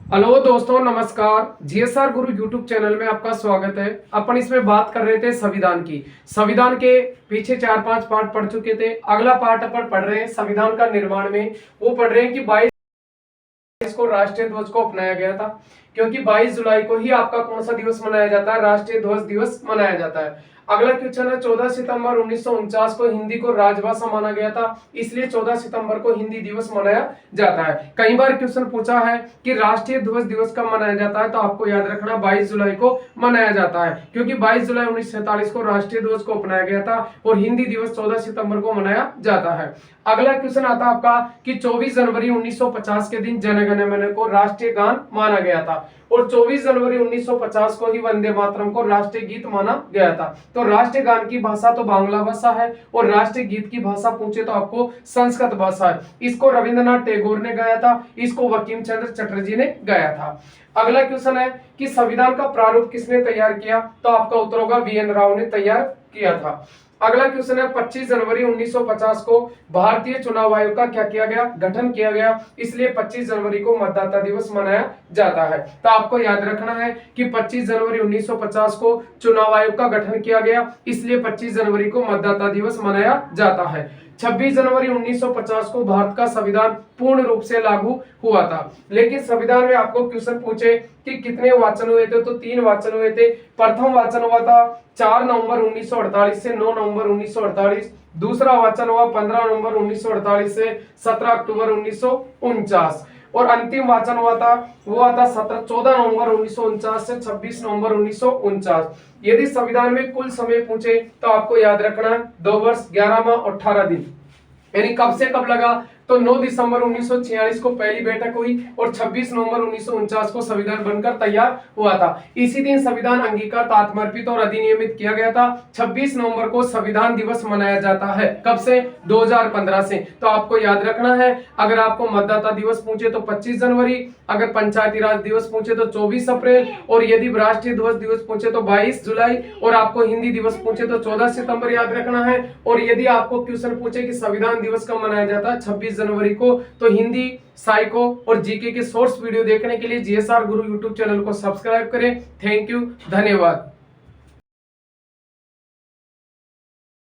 Hello दोस्तों, नमस्कार। GSR गुरु YouTube channel में आपका स्वागत है। अपन इसमें बात कर रहे थे संविधान की। संविधान के पीछे 4-5 पार्ट पढ़ चुके थे। अगला पार्ट अपन पढ़ रहे हैं संविधान का निर्माण में। वो पढ़ रहे हैं कि 22 को राष्ट्रीय ध्वज को अपनाया गया था, क्योंकि 22 जुलाई को ही आपका कौन सा दिवस मनाया जाता है? राष्ट्रीय ध्वज दिवस मनाया जाता है। अगला क्वेश्चन है 14 सितंबर 1949 को हिंदी को राजभाषा माना गया था, इसलिए 14 सितंबर को हिंदी दिवस मनाया जाता है। कई बार क्वेश्चन पूछा है कि राष्ट्रीय ध्वज दिवस कब मनाया जाता है, तो आपको याद रखना 22 जुलाई को मनाया जाता है, क्योंकि 22 जुलाई 1947 को राष्ट्रीय ध्वज को अपनाया गया था और हिंदी दिवस 14 सितंबर को मनाया जाता है। अगला क्वेश्चन आता है आपका कि 24 जनवरी 1950 के दिन जन गण मन को राष्ट्रीय गान माना गया था और 24 जनवरी 1950 को ही वंदे मातरम को राष्ट्रीय गीत माना गया था। तो राष्ट्रीय गान की भाषा तो बांग्ला भाषा है और राष्ट्रीय गीत की भाषा पूछे तो आपको संस्कृत भाषा है। इसको रविंद्रनाथ टैगोर ने गाया था, इसको बंकिम चंद्र चटर्जी ने गाया था। अगला क्वेश्चन है कि संविधान का प्रारूप किसने तैयार किया, तो आपका उत्तर होगा वीएन राव ने तैयार किया था। अगला क्वेश्चन है 25 जनवरी 1950 को भारतीय चुनाव आयोग का क्या किया गया? गठन किया गया, इसलिए 25 जनवरी को मतदाता दिवस मनाया जाता है। तो आपको याद रखना है कि 25 जनवरी 1950 को चुनाव आयोग का गठन किया गया, इसलिए 25 जनवरी को मतदाता दिवस मनाया जाता है। 26 जनवरी 1950 को भारत का संविधान पूर्ण रूप से लागू हुआ था, लेकिन संविधान में आपको क्वेश्चन पूछे कि कितने वाचन हुए थे, तो 3 वाचन हुए थे। प्रथम वाचन हुआ था 4 नवंबर 1948 से 9 नवंबर 1948, दूसरा वाचन हुआ 15 नवंबर 1948 से 17 अक्टूबर 1949 और अंतिम वाचन हुआ था 14 नवंबर 1949 से 26 नवंबर 1949। यदि संविधान में कुल समय पूछे तो आपको याद रखना 2 वर्ष 11 माह 18 दिन, यानी कब से कब लगा, तो 9 दिसंबर 1946 को पहली बैठक हुई और 26 नवंबर 1949 को संविधान बनकर तैयार हुआ था। इसी दिन संविधान अंगीकृत, आत्मर्पित और अधिनियमित किया गया था। 26 नवंबर को संविधान दिवस मनाया जाता है, कब से? 2015 से। तो आपको याद रखना है, अगर आपको मतदाता दिवस पूछे तो 25 जनवरी, अगर पंचायती राज दिवस पूछे तो 24 अप्रैल, और यदि राष्ट्रीय ध्वज दिवस पूछे तो 22 जुलाई, और आपको हिंदी दिवस पूछे तो 14 सितंबर याद रखना है। और यदि आपको क्वेश्चन पूछे कि संविधान दिवस कब मनाया जाता है 26 जनवरी को, तो हिंदी, साइको और जीके के सोर्स वीडियो देखने के लिए जीएसआर गुरु यूट्यूब चैनल को सब्सक्राइब करें। थैंक यू, धन्यवाद।